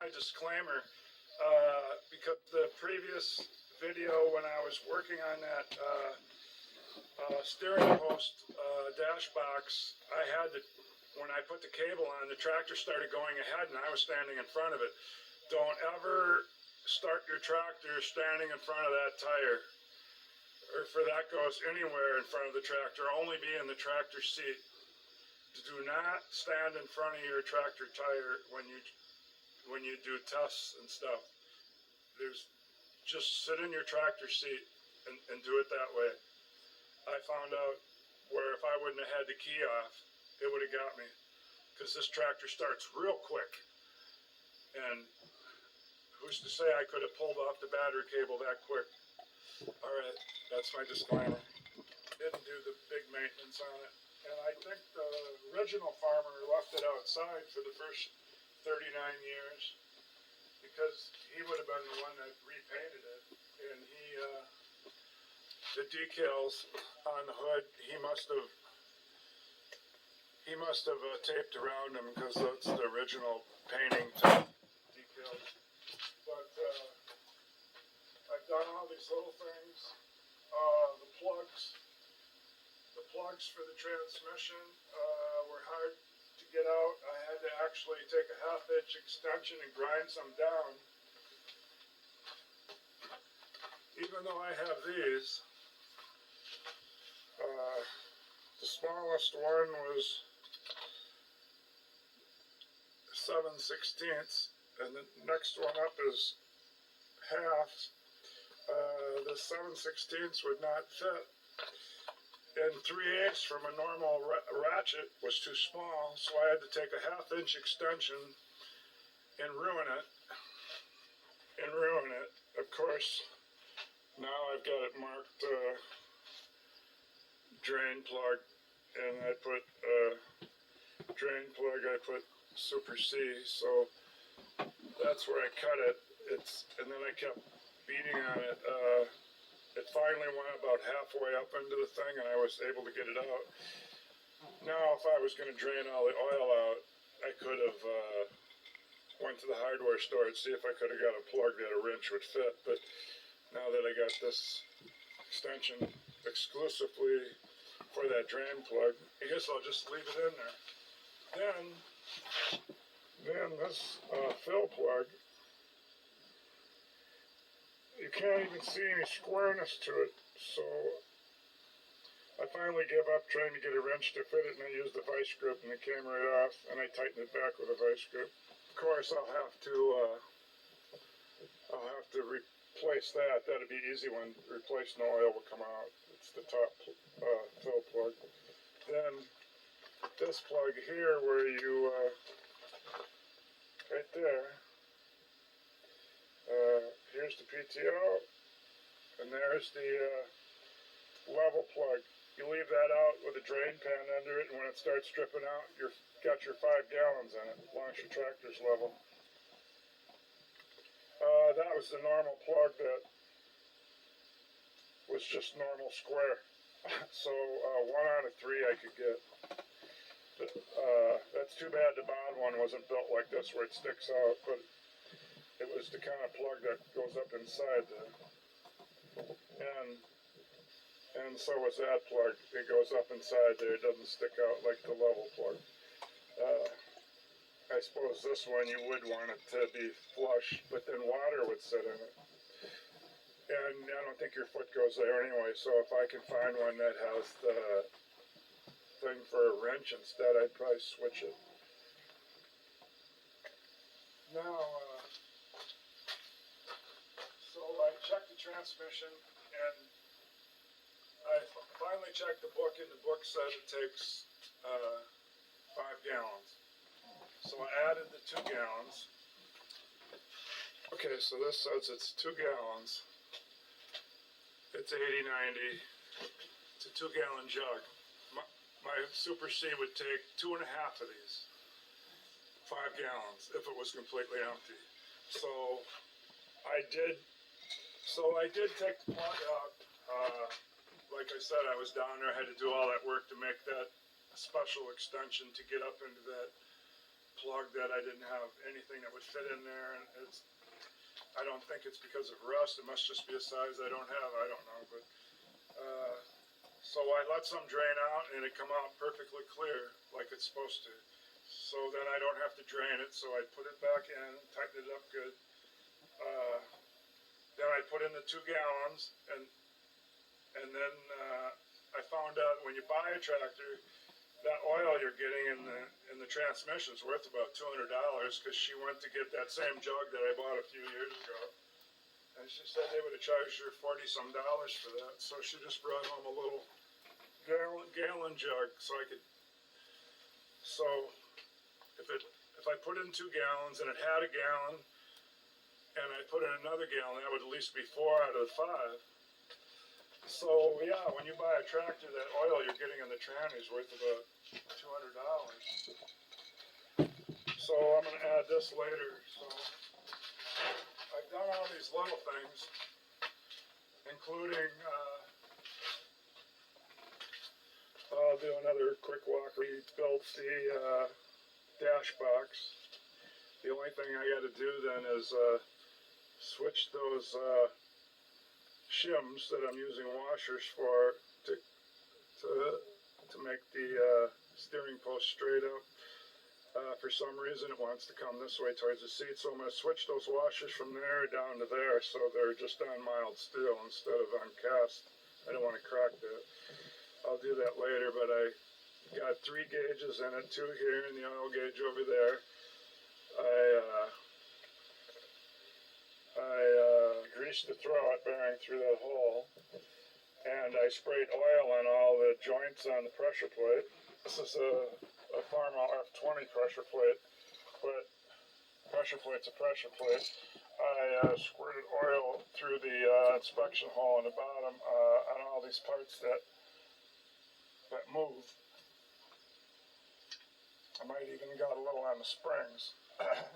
My disclaimer, because the previous video when I was working on that steering post dash box, I had to, when I put the cable on, the tractor started going ahead and I was standing in front of it. Don't ever start your tractor standing in front of that tire, or if that goes anywhere in front of the tractor, only be in the tractor seat. Do not stand in front of your tractor tire when you do tests and stuff. Just sit in your tractor seat and do it that way. I found out where if I wouldn't have had the key off, it would have got me, because this tractor starts real quick. And who's to say I could have pulled off the battery cable that quick? All right, that's my disclaimer. Didn't do the big maintenance on it. And I think the original farmer left it outside for the first 39 years, because he would have been the one that repainted it. And the decals on the hood, he must have taped around them, because that's the original painting type decals. But I've done all these little things. The plugs for the transmission were hard to get out. I had to actually take a 1/2 inch extension and grind some down. Even though I have these, the smallest one was 7/16, and the next one up is half. The 7/16 would not fit, and 3/8 from a normal ratchet was too small, so I had to take a 1/2 inch extension and ruin it. Of course, now I've got it marked drain plug, and I put drain plug, I put Super C, so that's where I cut it. And then I kept beating on it. It finally went about halfway up into the thing, and I was able to get it out. Now, if I was going to drain all the oil out, I could have went to the hardware store and see if I could have got a plug that a wrench would fit. But now that I got this extension exclusively for that drain plug, I guess I'll just leave it in there. Then this fill plug, you can't even see any squareness to it, so I finally gave up trying to get a wrench to fit it, and I used the vice grip, and it came right off, and I tightened it back with a vice grip. Of course, I'll have to replace that. That'd be easy when replacing oil will come out. It's the top fill plug. Then this plug here, where you right there. Here's the PTO, and there's the level plug. You leave that out with a drain pan under it, and when it starts dripping out, you've got your 5 gallons in it, as long as your tractor's level. That was the normal plug that was just normal square. So 1 out of 3 I could get. That's too bad the bottom one wasn't built like this where it sticks out, but it was the kind of plug that goes up inside and so was that plug. It goes up inside there, it doesn't stick out like the level plug. I suppose this one you would want it to be flush, but then water would sit in it. And I don't think your foot goes there anyway, so if I can find one that has the thing for a wrench instead, I'd probably switch it. Now, so I checked the transmission, and I finally checked the book, and the book said it takes 5 gallons. So I added the 2 gallons. Okay, so this says it's 2 gallons. It's 80/90. It's a 2-gallon jug. My Super C would take 2.5 of these. 5 gallons if it was completely empty. So I did take the plug out. Like I said, I was down there. I had to do all that work to make that special extension to get up into that plug that I didn't have anything that would fit in there, and I don't think it's because of rust. It must just be a size I don't have. I don't know, but so I let some drain out, and it come out perfectly clear like it's supposed to. So then I don't have to drain it. So I put it back in, tighten it up good. Then I put in the 2 gallons, and then I found out when you buy a tractor, that oil you're getting in the transmission is worth about $200, because she went to get that same jug that I bought a few years ago, and she said they would have charged her $40-some for that. So she just brought home a little gallon jug, so I could. So if I put in 2 gallons and it had a gallon, and I put in another gallon, that would at least be 4 out of the 5. So yeah, when you buy a tractor, that oil you're getting in the tranny is worth about $200. So I'm going to add this later. So I've done all these little things, including I'll do another quick walk. We built the dash box. The only thing I got to do then is switch those shims that I'm using washers for to make the steering post straight up. For some reason it wants to come this way towards the seat, so I'm going to switch those washers from there down to there, so they're just on mild steel instead of on cast. I don't want to crack that. I'll do that later, but I got 3 gauges in it, 2 here and the oil gauge over there. I greased the throwout bearing through that hole, and I sprayed oil on all the joints on the pressure plate. This is a Farmall F20 pressure plate, but pressure plate's a pressure plate. I squirted oil through the inspection hole in the bottom on all these parts that move. I might even got a little on the springs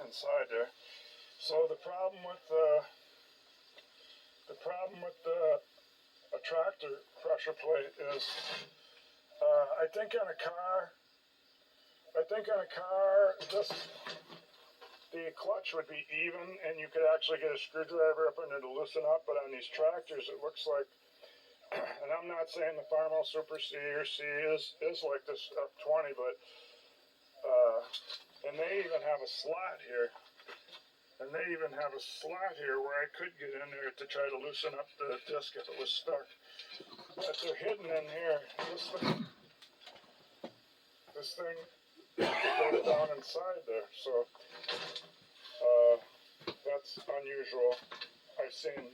inside there. So the problem with a tractor pressure plate is, I think on a car, the clutch would be even, and you could actually get a screwdriver up in there to loosen up. But on these tractors, it looks like, and I'm not saying the Farmall Super C or C is like this F20, but and they even have a slot here. And they even have a slot here where I could get in there to try to loosen up the disc if it was stuck. But they're hidden in here. This thing goes down inside there. So that's unusual. I've seen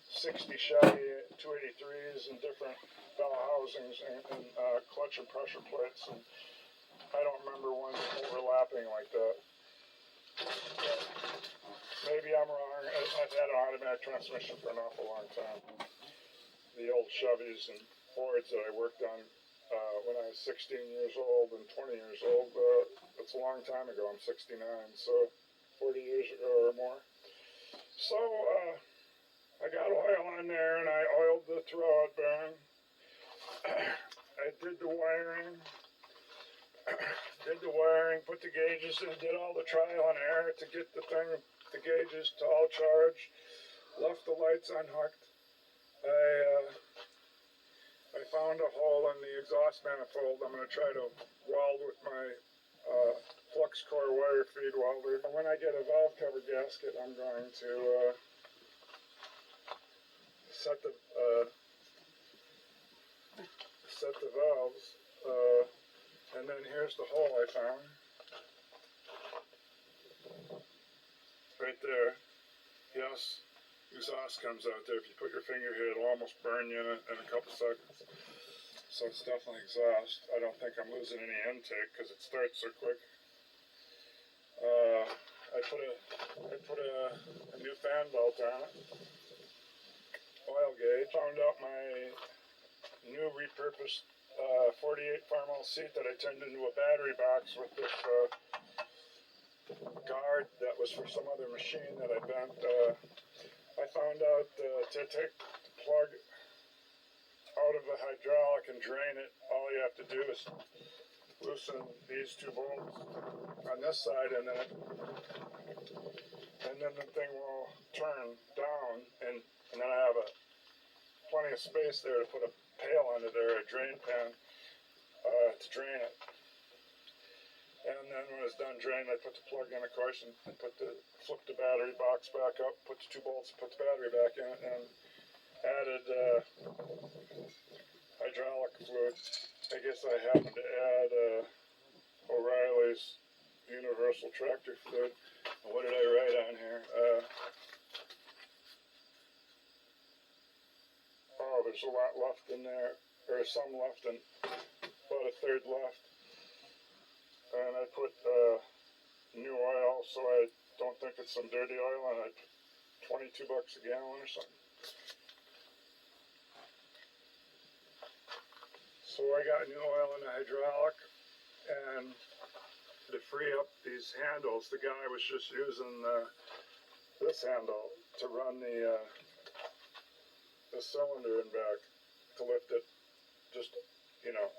60 Chevy 283s and different bell housings and clutch and pressure plates, and I don't remember one overlapping like that. Maybe I'm wrong. I've had an automatic transmission for an awful long time. The old Chevys and Fords that I worked on when I was 16 years old and 20 years old, that's a long time ago. I'm 69, so 40 years ago or more. So I got oil on there, and I oiled the throwout bearing. I did the wiring. Put the gauges in, did all the trial and error to get the gauges to all charge, left the lights unhooked. I found a hole in the exhaust manifold. I'm going to try to weld with my flux core wire feed welder. When I get a valve cover gasket, I'm going to set the valves. And then here's the hole I found. Right there. Yes, exhaust comes out there. If you put your finger here, it'll almost burn you in a couple seconds. So it's definitely exhaust. I don't think I'm losing any intake because it starts so quick. I put a new fan belt on it. Oil gauge. Found out my new repurposed 48 Farmall seat that I turned into a battery box with this guard that was for some other machine that I bent. I found out to take the plug out of the hydraulic and drain it, all you have to do is loosen these two bolts on this side, and then the thing will turn down, and then I have plenty of space there to put a pail under there, a drain pan, to drain it. And then when it's done draining, I put the plug in, of course, and flip the battery box back up, put the two bolts, put the battery back in it, and added hydraulic fluid. I guess I happened to add O'Reilly's universal tractor fluid. What did I write on here? Oh, there's a lot left in there, or some left, and about a third left. And I put new oil, so I don't think it's some dirty oil, and I put $22 a gallon or something. So I got new oil in the hydraulic, and to free up these handles, the guy was just using this handle to run the cylinder and back to lift it, just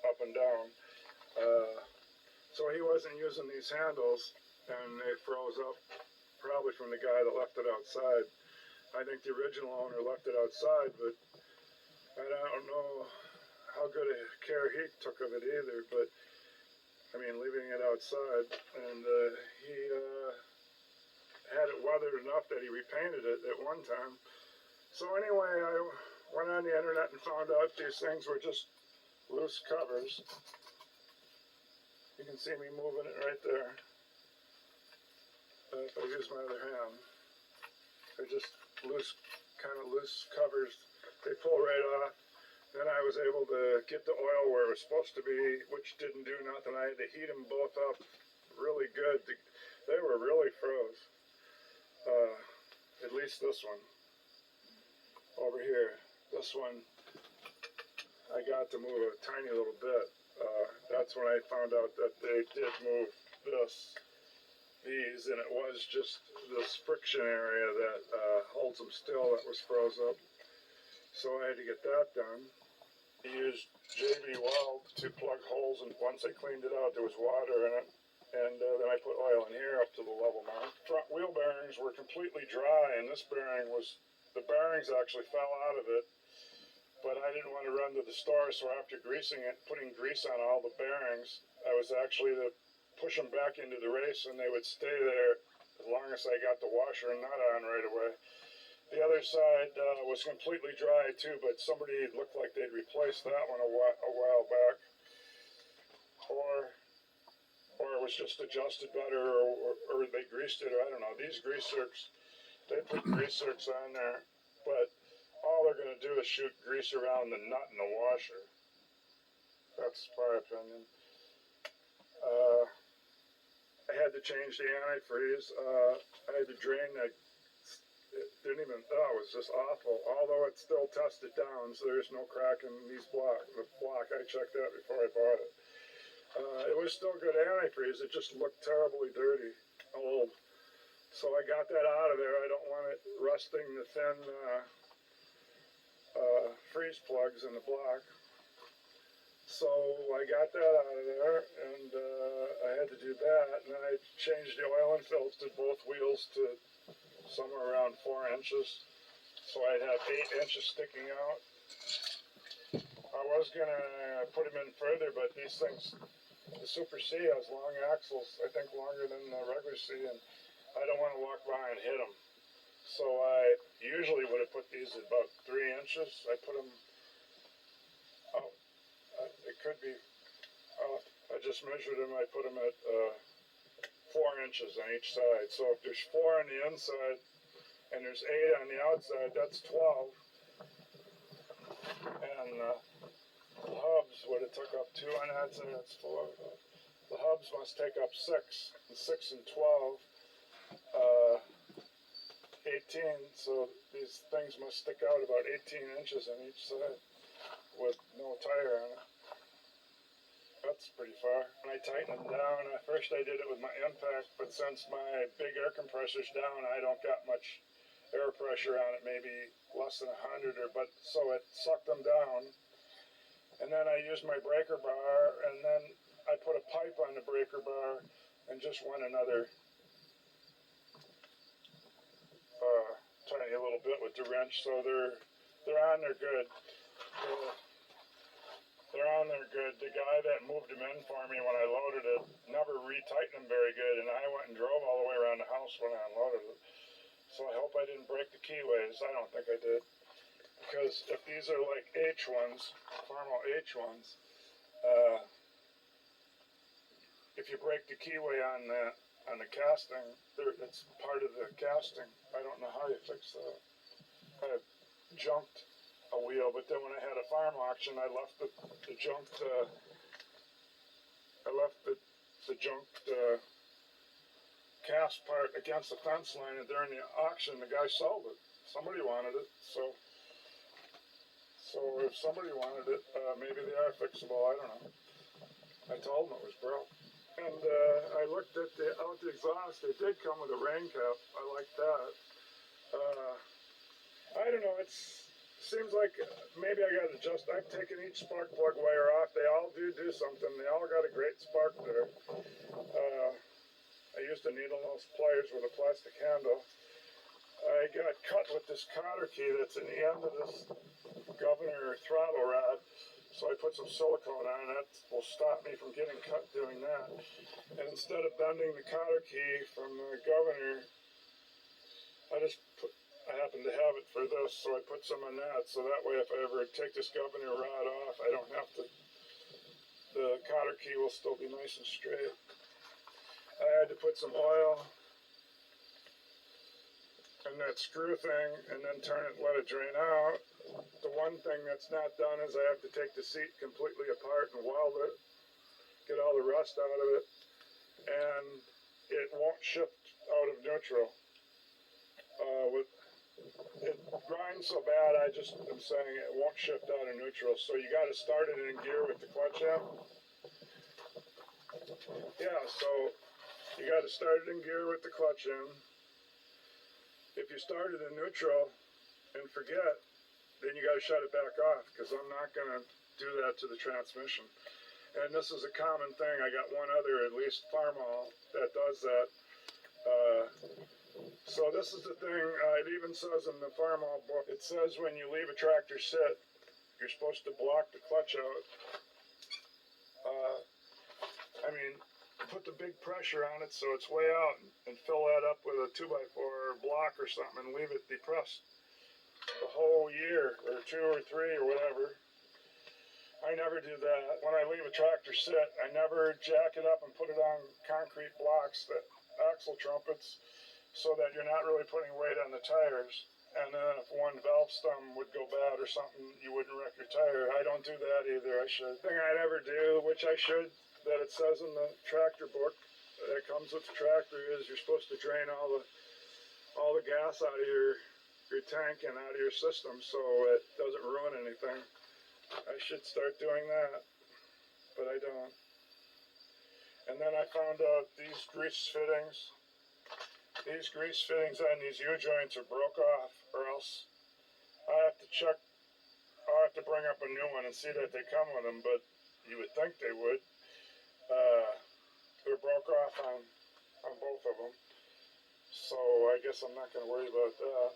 up and down. So he wasn't using these handles, and they froze up, probably from the guy that left it outside. I think the original owner left it outside, but I don't know how good a care he took of it either, but I mean, leaving it outside, and he had it weathered enough that he repainted it at one time. So anyway, I went on the internet and found out these things were just loose covers. You can see me moving it right there. If I use my other hand, they're just kind of loose covers. They pull right off. Then I was able to get the oil where it was supposed to be, which didn't do nothing. I had to heat them both up really good. They were really froze. At least this one. Over here. This one, I got to move a tiny little bit. That's when I found out that they did move these, and it was just this friction area that holds them still that was froze up. So I had to get that done. I used JB Weld to plug holes, and once I cleaned it out, there was water in it. And then I put oil in here up to the level mark. Front wheel bearings were completely dry, and this bearing the bearings actually fell out of it. But I didn't want to run to the store, so after greasing it, putting grease on all the bearings, I was actually to push them back into the race, and they would stay there as long as I got the washer and nut on right away. The other side was completely dry too, but somebody looked like they'd replaced that one a while back, or it was just adjusted better, or they greased it, or I don't know. These grease zerks, they put grease zerks on there, but all they're going to do is shoot grease around the nut and the washer. That's my opinion. I had to change the antifreeze. I had to drain that. It didn't even, it was just awful. Although it still tested down, so there's no crack in these the block. I checked that before I bought it. It was still good antifreeze. It just looked terribly dirty, old. So I got that out of there. I don't want it rusting the thin freeze plugs in the block. So I got that out of there, and I had to do that. And then I changed the oil and filtered both wheels to somewhere around 4 inches. So I'd have 8 inches sticking out. I was going to put them in further, but these things, the Super C has long axles, I think longer than the regular C, and I don't want to walk by and hit them. So I usually would have put these at about 3 inches. I put them, it could be, I just measured them, I put them at 4 inches on each side. So if there's 4 on the inside and there's 8 on the outside, that's 12. And the hubs would have took up 2 on that side, that's 4. The hubs must take up 6, and 6 and 12, 18, so these things must stick out about 18 inches on each side with no tire on it. That's pretty far. And I tightened them down. At first I did it with my impact, but since my big air compressor's down, I don't got much air pressure on it, maybe less than 100, but so it sucked them down. And then I used my breaker bar, and then I put a pipe on the breaker bar and just went another tiny little bit with the wrench, so they're on there good. They're on there good. The guy that moved them in for me when I loaded it never retightened them very good, and I went and drove all the way around the house when I unloaded it. So I hope I didn't break the keyways. I don't think I did. Because if these are like H ones, Farmall H ones, if you break the keyway on the casting, it's part of the casting. I don't know how you fix that. I junked a wheel, but then when I had a farm auction, I left the junked cast part against the fence line, and during the auction, the guy sold it. Somebody wanted it, so if somebody wanted it, maybe they are fixable. I don't know. I told them it was broke. And I looked at the exhaust. They did come with a rain cap. I like that. I don't know. It seems like maybe I got to adjust. I've taken each spark plug wire off. They all do something. They all got a great spark there. I used a needle nose pliers with a plastic handle. I got cut with this cotter key that's in the end of this governor throttle rod. So I put some silicone on it. That will stop me from getting cut doing that. And instead of bending the cotter key from the governor, I happen to have it for this, so I put some on that. So that way if I ever take this governor rod off, I don't have to, the cotter key will still be nice and straight. I had to put some oil in that screw thing and then turn it and let it drain out. The one thing that's not done is I have to take the seat completely apart and weld it, get all the rust out of it, and it won't shift out of neutral. It grinds so bad, I'm saying it won't shift out of neutral, so you got to start it in gear with the clutch in. Yeah, so you got to start it in gear with the clutch in. If you start it in neutral and forget, then you got to shut it back off, because I'm not going to do that to the transmission. And this is a common thing. I got one other, at least Farmall, that does that. So this is the thing. It even says in the Farmall book, it says when you leave a tractor sit, you're supposed to block the clutch out. Put the big pressure on it so it's way out, and fill that up with a 2x4 block or something and leave it depressed the whole year, or 2 or 3 or whatever. I never do that. When I leave a tractor sit, I never jack it up and put it on concrete blocks, that axle trumpets, so that you're not really putting weight on the tires. And then if one valve stem would go bad or something, you wouldn't wreck your tire. I don't do that either. I should. The thing I never do, which I should, that it says in the tractor book that comes with the tractor, is you're supposed to drain all the gas out of your tank and out of your system so it doesn't ruin anything. I should start doing that, but I don't. And then I found out these grease fittings on these U-joints are broke off, or else I have to bring up a new one and see that they come with them, but you would think they would. They're broke off on both of them, so I guess I'm not going to worry about that.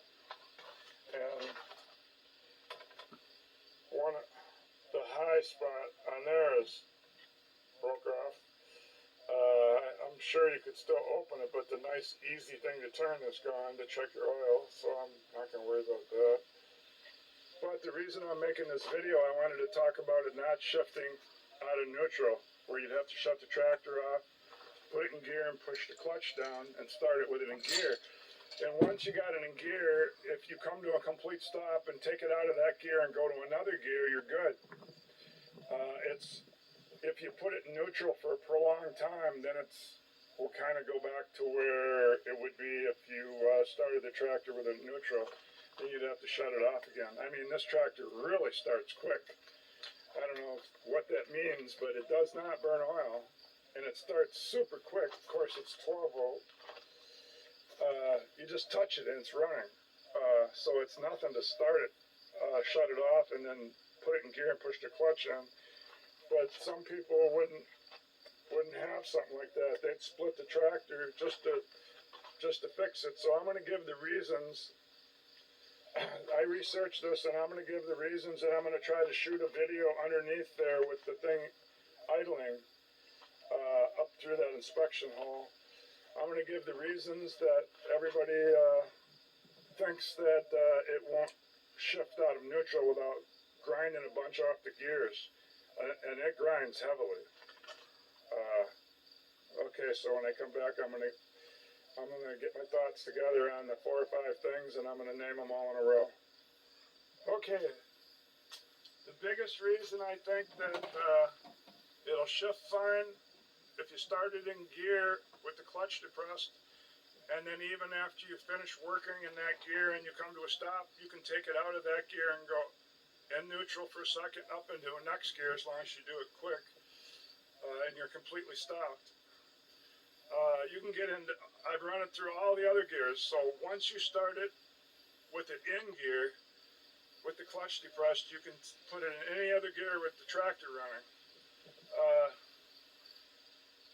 And the high spot on there is broke off. I'm sure you could still open it, but the nice easy thing to turn is gone to check your oil, so I'm not going to worry about that. But the reason I'm making this video, I wanted to talk about it not shifting out of neutral, where you'd have to shut the tractor off, put it in gear and push the clutch down and start it with it in gear. And once you got it in gear, if you come to a complete stop and take it out of that gear and go to another gear, you're good. If you put it in neutral for a prolonged time, then will kind of go back to where it would be if you started the tractor with it neutral. Then you'd have to shut it off again. I mean, this tractor really starts quick. I don't know what that means, but it does not burn oil, and it starts super quick. Of course, it's 12 volt. You just touch it and it's running. So it's nothing to start it, shut it off, and then put it in gear and push the clutch in. But some people wouldn't wouldn't have something like that. They'd split the tractor just to fix it. So I'm going to give the reasons. I researched this, and I'm going to give the reasons, and I'm going to try to shoot a video underneath there with the thing idling up through that inspection hole. I'm going to give the reasons that everybody thinks that it won't shift out of neutral without grinding a bunch off the gears, and it grinds heavily. Okay, so when I come back, I'm gonna get my thoughts together on the 4 or 5 things, and I'm gonna name them all in a row. Okay, the biggest reason I think that it'll shift fine if you start it in gear with the clutch depressed, and then even after you finish working in that gear and you come to a stop, you can take it out of that gear and go in neutral for a second, up into a next gear as long as you do it quick, and you're completely stopped. You can get into, I've run it through all the other gears, so once you start it with it in gear, with the clutch depressed, you can put it in any other gear with the tractor running.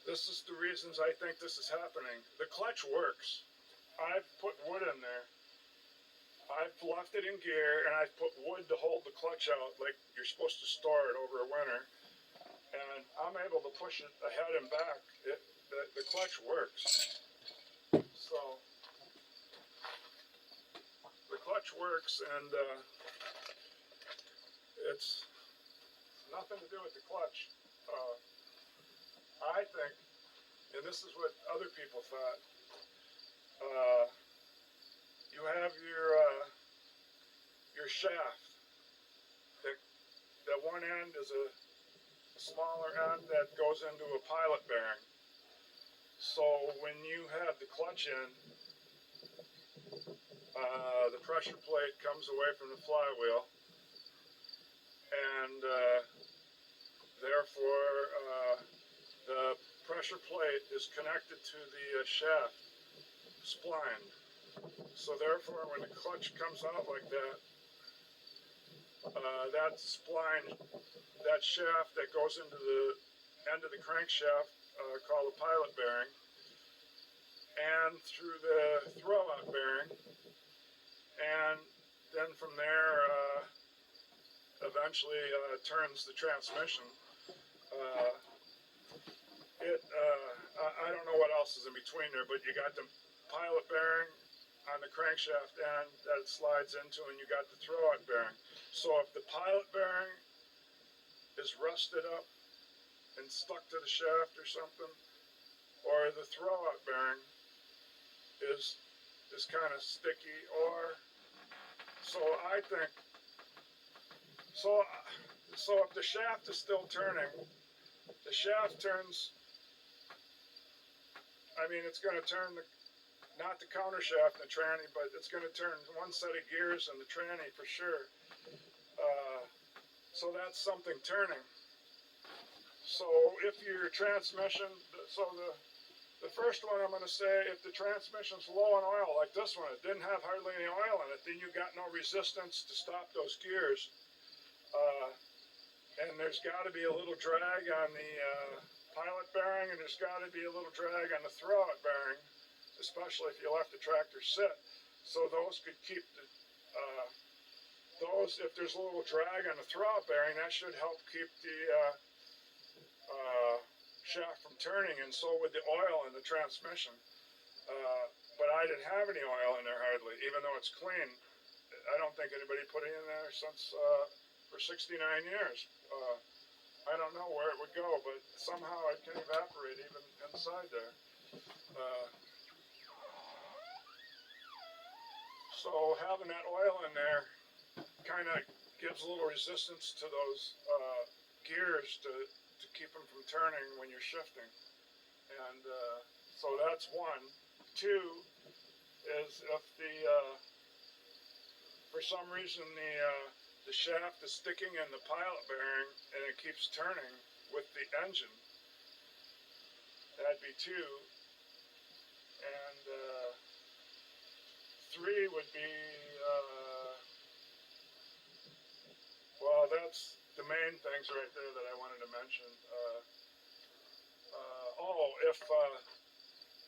This is the reasons I think this is happening. The clutch works. I've put wood in there. I've left it in gear, and I've put wood to hold the clutch out like you're supposed to store it over a winter. And I'm able to push it ahead and back. The clutch works. So the clutch works, and it's nothing to do with the clutch. I think, and this is what other people thought, you have your shaft. That one end is a smaller end that goes into a pilot bearing. So when you have the clutch in, the pressure plate comes away from the flywheel, and therefore the pressure plate is connected to the shaft spline. So therefore when the clutch comes out like that, that spline, that shaft that goes into the end of the crankshaft called a pilot bearing, and through the throwout bearing, and then from there eventually turns the transmission. I don't know what else is in between there, but you got the pilot bearing on the crankshaft end that it slides into, and you got the throwout bearing. So if the pilot bearing is rusted up and stuck to the shaft or something, or the throwout bearing is kind of sticky, or so I think. So if the shaft is still turning, the shaft turns. I mean, it's going to turn not the counter shaft and the tranny, but it's going to turn one set of gears in the tranny for sure. So that's something turning. So if your transmission, so the first one I'm going to say, if the transmission's low on oil, like this one, it didn't have hardly any oil in it, then you got no resistance to stop those gears. And there's got to be a little drag on the pilot bearing, and there's got to be a little drag on the throwout bearing, especially if you left the tractor sit. So those could keep the, if there's a little drag on the throwout bearing, that should help keep the shaft from turning, and so would the oil in the transmission. But I didn't have any oil in there hardly, even though it's clean. I don't think anybody put it in there since for 69 years. I don't know where it would go, but somehow it can evaporate even inside there. So having that oil in there kind of gives a little resistance to those gears to keep them from turning when you're shifting. And so that's one. Two is if for some reason the shaft is sticking in the pilot bearing and it keeps turning with the engine. That'd be two. And three would be, well, that's the main things right there that I wanted to mention.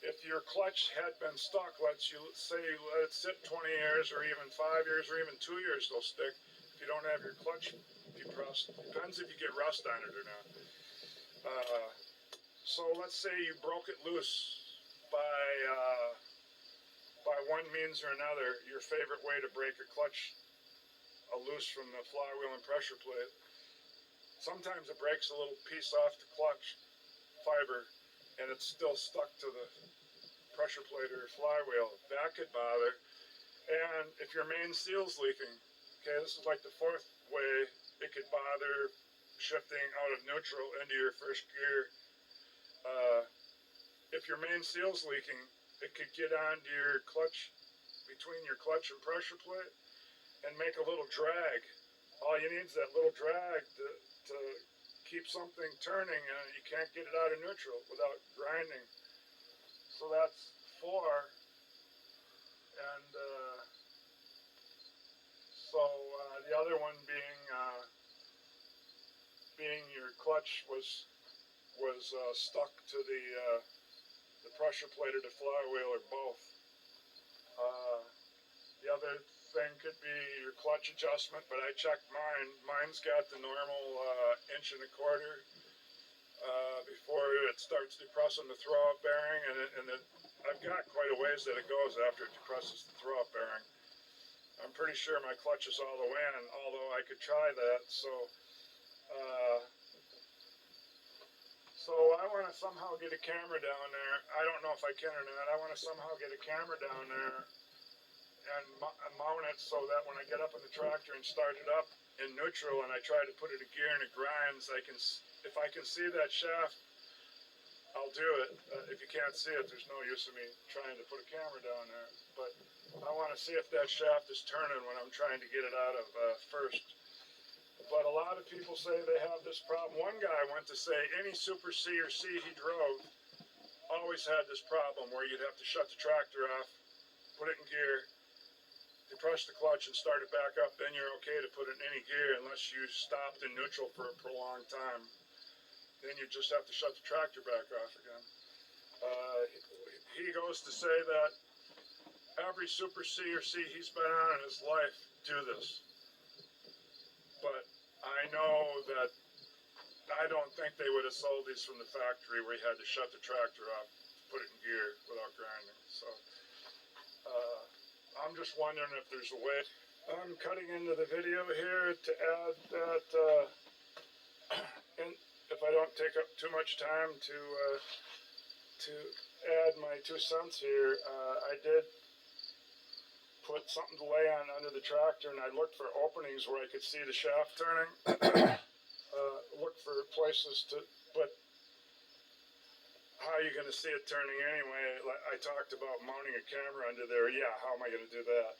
if your clutch had been stuck, let's you say you let it sit 20 years or even 5 years or even 2 years, they'll stick. If you don't have your clutch depressed, depends if you get rust on it or not. So let's say you broke it loose by one means or another. Your favorite way to break a clutch loose from the flywheel and pressure plate. Sometimes it breaks a little piece off the clutch fiber and it's still stuck to the pressure plate or flywheel. That could bother. And if your main seal's leaking, okay, this is like the fourth way it could bother shifting out of neutral into your first gear. If your main seal's leaking, it could get onto your clutch, between your clutch and pressure plate, and make a little drag. All you need is that little drag to keep something turning, and you can't get it out of neutral without grinding. So that's 4. And the other one being your clutch was stuck to the pressure plate or the flywheel or both. The other thing could be your clutch adjustment, but I checked mine. Mine's got the normal 1.25 inches before it starts depressing the throw-up bearing, and I've got quite a ways that it goes after it depresses the throw-up bearing. I'm pretty sure my clutch is all the way in, although I could try that. So I want to somehow get a camera down there. I don't know if I can or not. I want to somehow get a camera down there and mount it so that when I get up in the tractor and start it up in neutral and I try to put it in gear and it grinds, if I can see that shaft, I'll do it. If you can't see it, there's no use of me trying to put a camera down there. But I want to see if that shaft is turning when I'm trying to get it out of first. But a lot of people say they have this problem. One guy went to say any Super C or C he drove always had this problem where you'd have to shut the tractor off, put it in gear, depress the clutch and start it back up. Then you're okay to put it in any gear unless you stopped in neutral for a prolonged time. Then you just have to shut the tractor back off again. He goes to say that every Super C or C he's been on in his life do this. But I know that I don't think they would have sold these from the factory where you had to shut the tractor off, put it in gear without grinding. So I'm just wondering if there's a way. I'm cutting into the video here to add that, and if I don't take up too much time to add my 2 cents here, I did put something to lay on under the tractor, and I looked for openings where I could see the shaft turning. Looked for places but how are you going to see it turning anyway? I talked about mounting a camera under there. Yeah, how am I going to do that?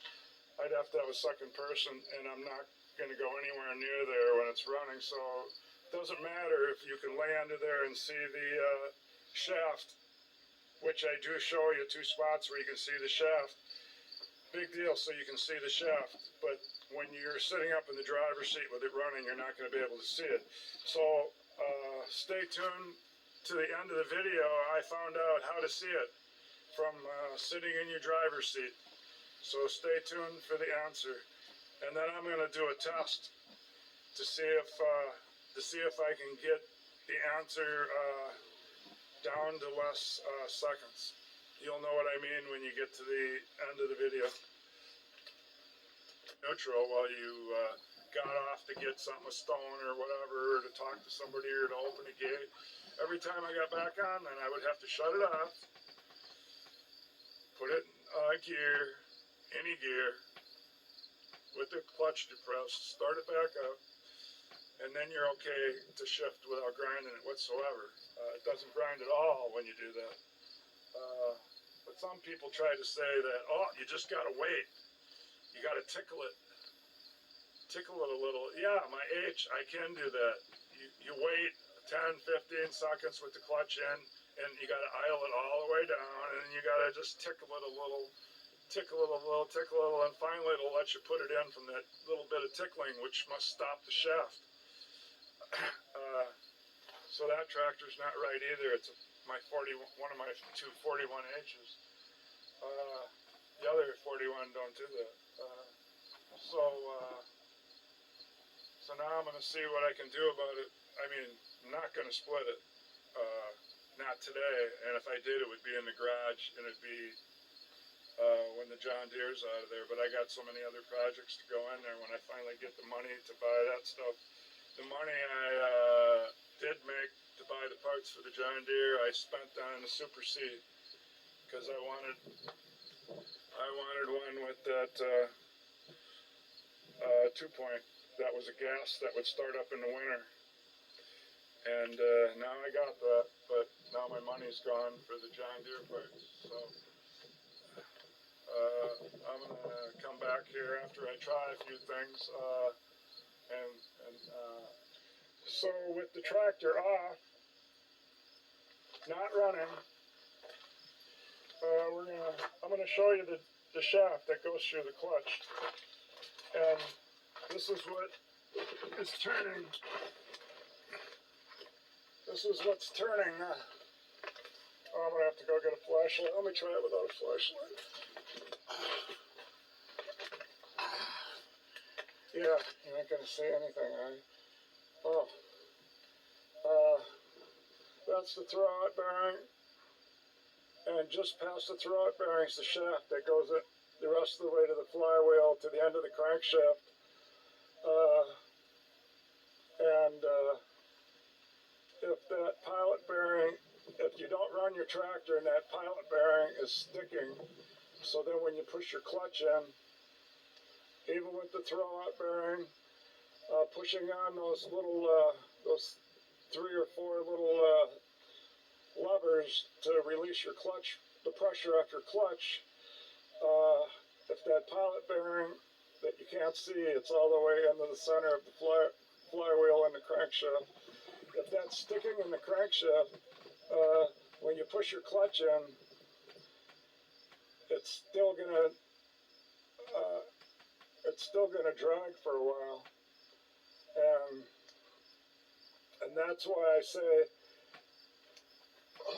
I'd have to have a second person, and I'm not going to go anywhere near there when it's running, so it doesn't matter if you can lay under there and see the shaft, which I do show you 2 spots where you can see the shaft. Big deal, so you can see the shaft, but when you're sitting up in the driver's seat with it running, you're not going to be able to see it. So stay tuned to the end of the video. I found out how to see it from sitting in your driver's seat. So stay tuned for the answer, and then I'm going to do a test to see if I can get the answer down to less seconds. You'll know what I mean when you get to the end of the video. Neutral while you got off to get something, a stone or whatever, or to talk to somebody or to open a gate. Every time I got back on, then I would have to shut it off, put it in gear, any gear, with the clutch depressed, start it back up, and then you're okay to shift without grinding it whatsoever. It doesn't grind at all when you do that. But some people try to say that, oh, you just gotta wait. You gotta tickle it a little. Yeah, my H, I can do that. You wait 10, 15 seconds with the clutch in, and you gotta idle it all the way down, and then you gotta just tickle it a little, and finally it'll let you put it in from that little bit of tickling, which must stop the shaft. So that tractor's not right either. It's one of my two 41Hs. The other 41 don't do that. So now I'm going to see what I can do about it. I mean, I'm not going to split it. Not today. And if I did, it would be in the garage, and it'd be when the John Deere's out of there. But I got so many other projects to go in there when I finally get the money to buy that stuff. The money I did make to buy the parts for the John Deere, I spent on the Super C, because I wanted one with that 2-point. That was a gas that would start up in the winter. And now I got that, but now my money's gone for the John Deere parts. So I'm gonna come back here after I try a few things. So with the tractor off, not running, I'm gonna show you the shaft that goes through the clutch, and this is what is turning. This is what's turning. I'm gonna have to go get a flashlight. Let me try it without a flashlight. Yeah, you're not gonna see anything, right? Oh, that's the throwout bearing, and just past the throwout bearing is the shaft that goes the rest of the way to the flywheel to the end of the crankshaft. If that pilot bearing, if you don't run your tractor and that pilot bearing is sticking, so then when you push your clutch in, even with the throwout bearing, pushing on those little, those 3 or 4 little levers to release your clutch, the pressure off your clutch, if that pilot bearing that you can't see, it's all the way into the center of the flywheel and the crankshaft. If that's sticking in the crankshaft, when you push your clutch in, it's still gonna drag for a while, and that's why I say,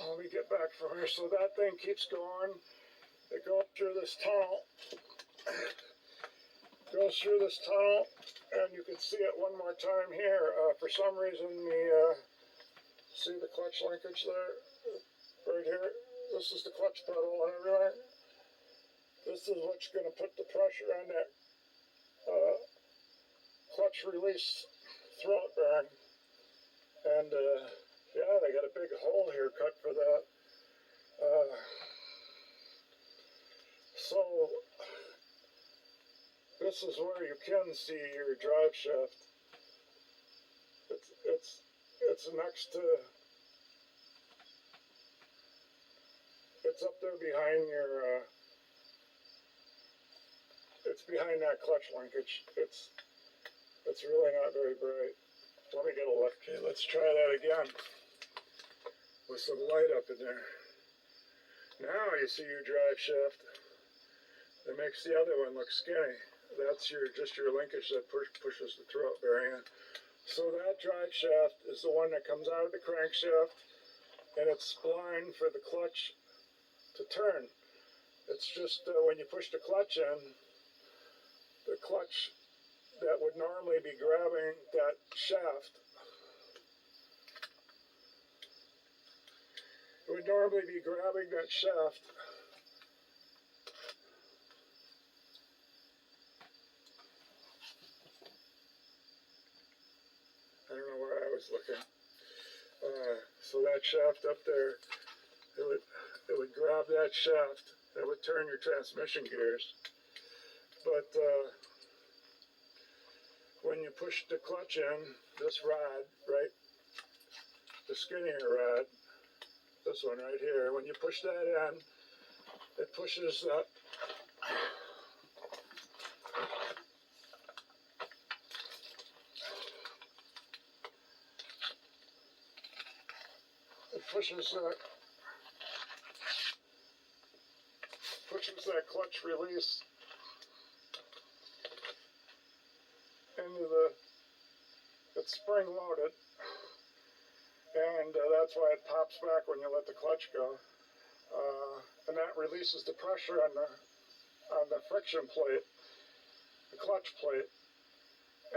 let me get back from here. So that thing keeps going. It goes through this tunnel. Goes through this tunnel, and you can see it one more time here. For some reason, see the clutch linkage there? Right here. This is the clutch pedal and everything. This is what's going to put the pressure on that clutch release throwout bearing. And yeah, they got a big hole here cut for that. So this is where you can see your drive shaft. It's next to, it's up there behind your, it's behind that clutch linkage. It's really not very bright. Let me get a look. Okay, let's try that again with some light up in there. Now you see your drive shaft. That makes the other one look skinny. That's just your linkage that pushes the throwout bearing in. So that drive shaft is the one that comes out of the crankshaft, and it's spline for the clutch to turn. It's just when you push the clutch in, the clutch that would normally be grabbing that shaft, it would normally be grabbing that shaft. I don't know where I was looking. So that shaft up there, it would grab that shaft. That would turn your transmission gears. But when you push the clutch in, this rod, right, the skinnier rod, this one right here, when you push that in, it pushes that. It pushes that clutch release into it's spring loaded, and and that's why it pops back when you let the clutch go. And that releases the pressure on the friction plate, the clutch plate,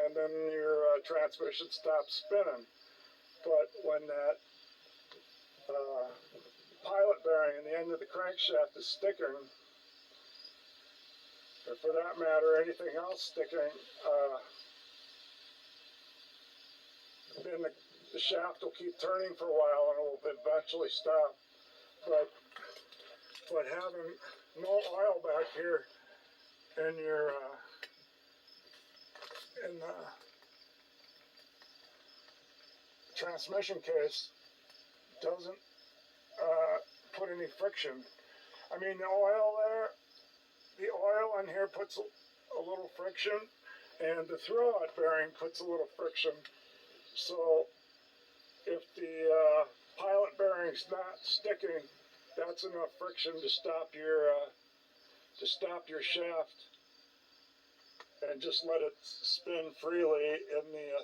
and then your transmission stops spinning. But when that pilot bearing in the end of the crankshaft is sticking, or for that matter anything else sticking, then the shaft will keep turning for a while and it will eventually stop. But having no oil back here in your in the transmission case doesn't put any friction. I mean, the oil in here puts a little friction, and the throwout bearing puts a little friction. So if the pilot bearing's not sticking, that's enough friction to stop your shaft and just let it spin freely in the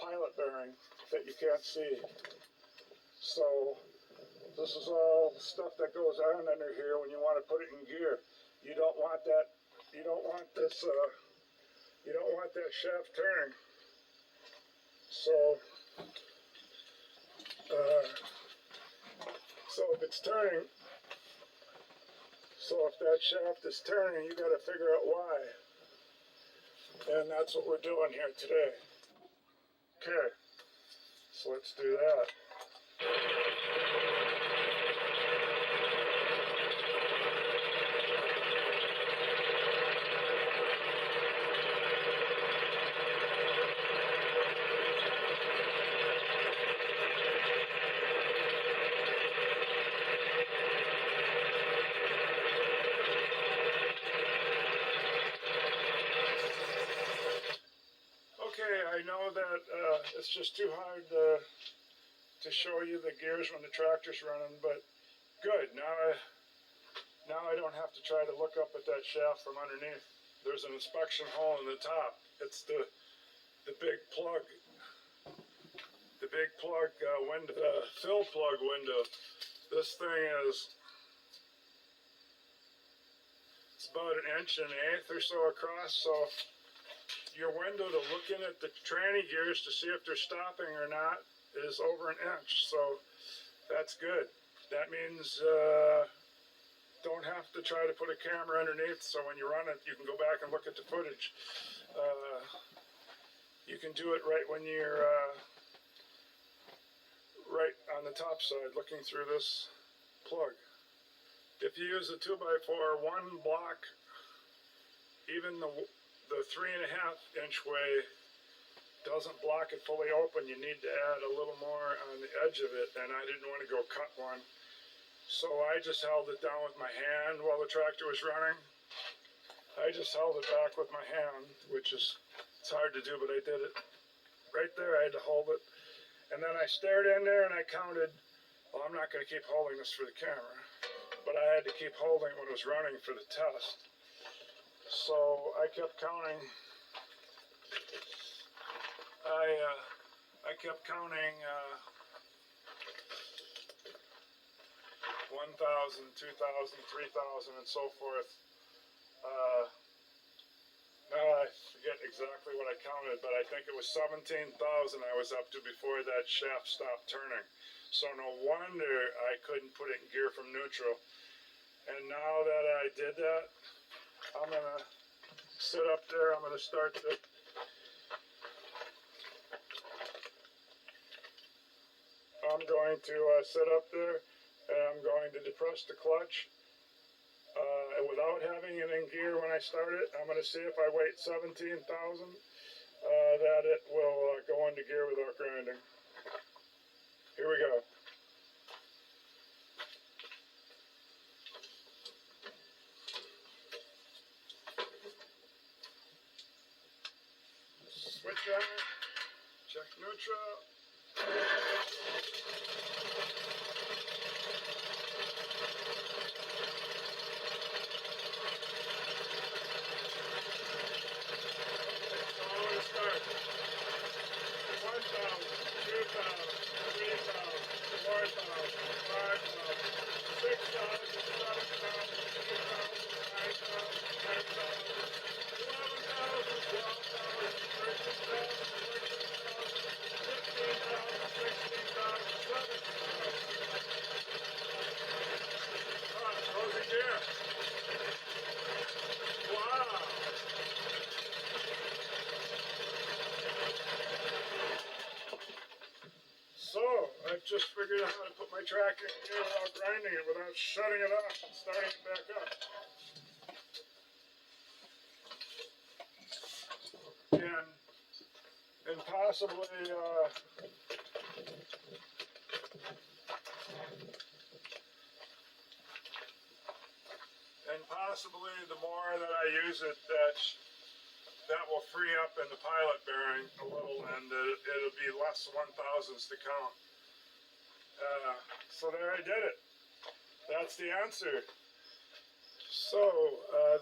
pilot bearing that you can't see. So this is all stuff that goes on under here when you want to put it in gear. You don't want that. You don't want this. You don't want that shaft turning. So if it's turning, so if that shaft is turning, you got to figure out why. And that's what we're doing here today. Okay, so let's do that. Okay, I know that it's just too hard to show you the gears when the tractor's running, but good. Now I don't have to try to look up at that shaft from underneath. There's an inspection hole in the top. It's the big plug, window, the fill plug window. This thing is, it's about 1.1 inches or so across, so your window to look in at the tranny gears to see if they're stopping or not is over 1 inch, so that's good. That means don't have to try to put a camera underneath, so when you run it, you can go back and look at the footage. You can do it right when you're right on the top side, looking through this plug. If you use a 2x4, one block, even the 3.5 inch way doesn't block it fully open. You need to add a little more on the edge of it, and I didn't want to go cut one. So I just held it down with my hand while the tractor was running. I just held it back with my hand, which is, it's hard to do, but I did it. Right there, I had to hold it. And then I stared in there and I counted, well, I'm not going to keep holding this for the camera, but I had to keep holding it when it was running for the test. So I kept counting. I kept counting 1,000, 2,000, 3,000, and so forth. Now I forget exactly what I counted, but I think it was 17,000 I was up to before that shaft stopped turning. So no wonder I couldn't put it in gear from neutral. And now that I did that, I'm gonna sit up there. I'm gonna start the sit up there and I'm going to depress the clutch. And without having it in gear when I start it, I'm going to see if I wait 17,000 that it will go into gear without grinding. Here we go. Switch on, check neutral. Start. 1,000, 2,000, 3,000, you how to put my tractor in gear without grinding it, without shutting it off and starting it back up. And possibly, the more that I use it, that will free up in the pilot bearing a little, and it'll be less 1/1000ths to count. So there I did it. That's the answer. So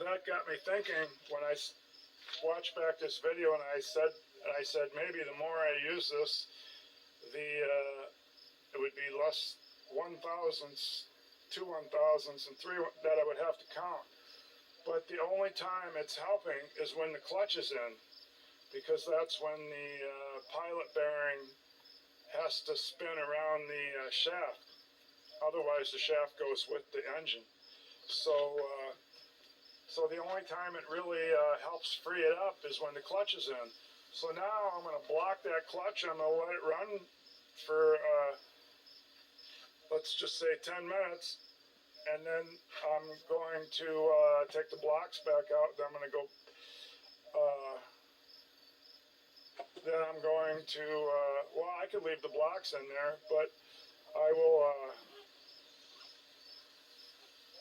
that got me thinking when I watched back this video, and I said maybe the more I use this, it would be less 1/1000ths, 2/1000ths, and 3 that I would have to count. But the only time it's helping is when the clutch is in, because that's when the pilot bearing has to spin around the shaft. Otherwise, the shaft goes with the engine. So the only time it really helps free it up is when the clutch is in. So now I'm going to block that clutch. I'm going to let it run for, let's just say 10 minutes. And then I'm going to take the blocks back out. Then I'm going to go, then I'm going to, well, I could leave the blocks in there, but I will,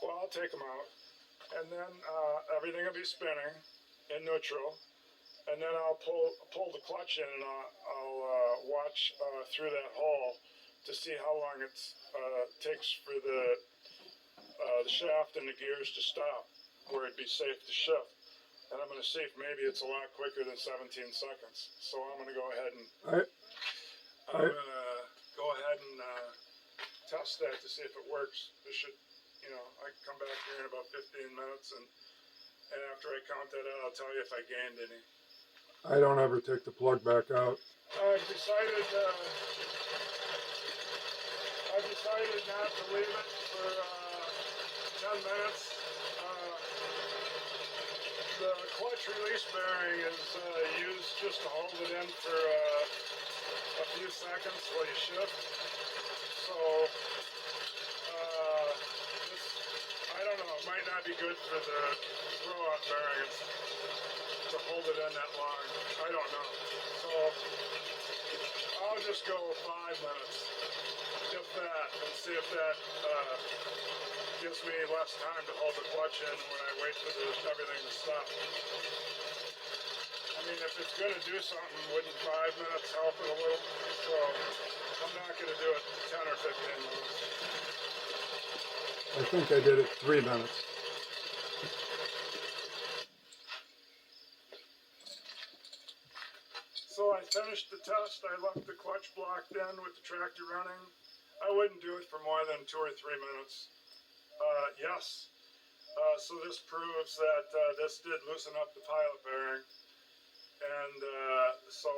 well, I'll take them out. And then everything will be spinning in neutral. And then I'll pull the clutch in, and I'll watch through that hole to see how long it takes for the shaft and the gears to stop, where it'd be safe to shift. And I'm going to see if maybe it's a lot quicker than 17 seconds. So I'm going to go ahead and test that to see if it works. This should, I can come back here in about 15 minutes, and after I count that out, I'll tell you if I gained any. I don't ever take the plug back out. I've decided not to leave it for 10 minutes. The clutch release bearing is used just to hold it in for a few seconds while you shift. So, I don't know, it might not be good for the throw-out bearings to hold it in that long. I don't know. So, I'll just go 5 minutes, if that, and see if that gives me less time to hold the clutch in when I wait for everything to stop. I mean, if it's going to do something, wouldn't 5 minutes help it a little? So, I'm not going to do it 10 or 15 minutes. I think I did it 3 minutes. So I finished the test. I left the clutch blocked in with the tractor running. I wouldn't do it for more than 2 or 3 minutes. Yes. So this proves that this did loosen up the pilot bearing. And so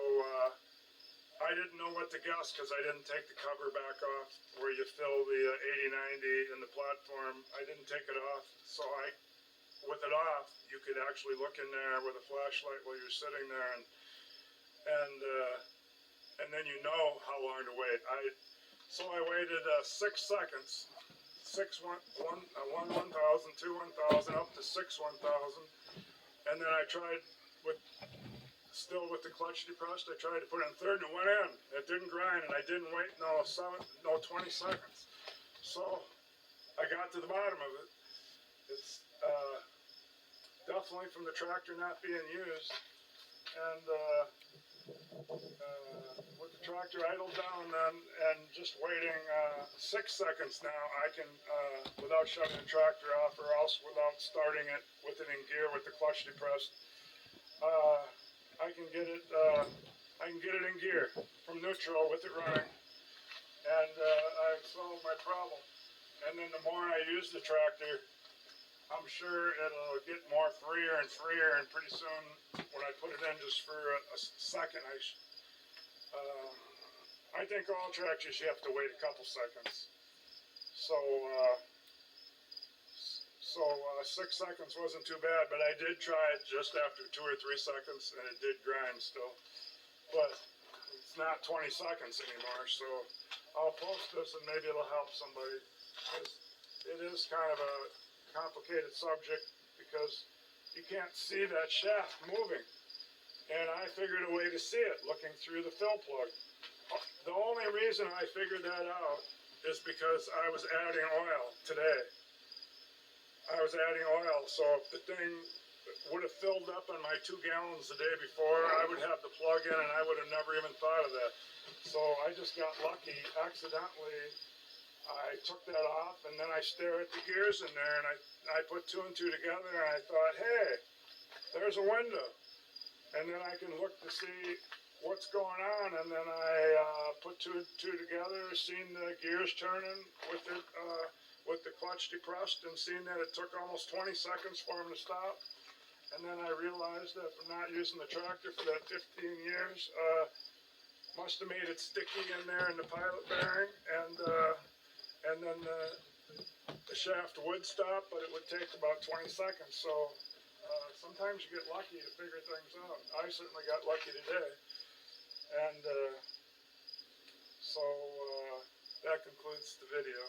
I didn't know what to guess because I didn't take the cover back off where you fill the 80-90 in the platform. I didn't take it off. So with it off, you could actually look in there with a flashlight while you're sitting there, and then you know how long to wait. So I waited 6 seconds. 1/1000, 2/1000, up to 6/1000, and then I tried still with the clutch depressed. I tried to put it in third, and it went in. It didn't grind, and I didn't wait no 20 seconds. So I got to the bottom of it. It's definitely from the tractor not being used, and with the tractor idled down then and just waiting 6 seconds now, I can, without shutting the tractor off or else without starting it with it in gear with the clutch depressed, I can get it in gear from neutral with it running, and I've solved my problem. And then the more I use the tractor, I'm sure it'll get more freer and freer, and pretty soon when I put it in just for a second, I think all tractors you have to wait a couple seconds. So 6 seconds wasn't too bad, but I did try it just after 2 or 3 seconds, and it did grind still. But it's not 20 seconds anymore. So I'll post this and maybe it'll help somebody. It is kind of a complicated subject because you can't see that shaft moving. And I figured a way to see it looking through the fill plug. The only reason I figured that out is because I was adding oil today. I was adding oil, so if the thing would have filled up on my 2 gallons the day before, I would have the plug in and I would have never even thought of that. So I just got lucky. Accidentally, I took that off and then I stare at the gears in there and I put 2 and 2 together and I thought, hey, there's a window. And then I can look to see what's going on, and then I put two together, seen the gears turning with the clutch depressed, and seen that it took almost 20 seconds for them to stop. And then I realized that from not using the tractor for that 15 years, must have made it sticky in there in the pilot bearing, and then the shaft would stop, but it would take about 20 seconds. So sometimes you get lucky to figure things out. I certainly got lucky today. And so that concludes the video.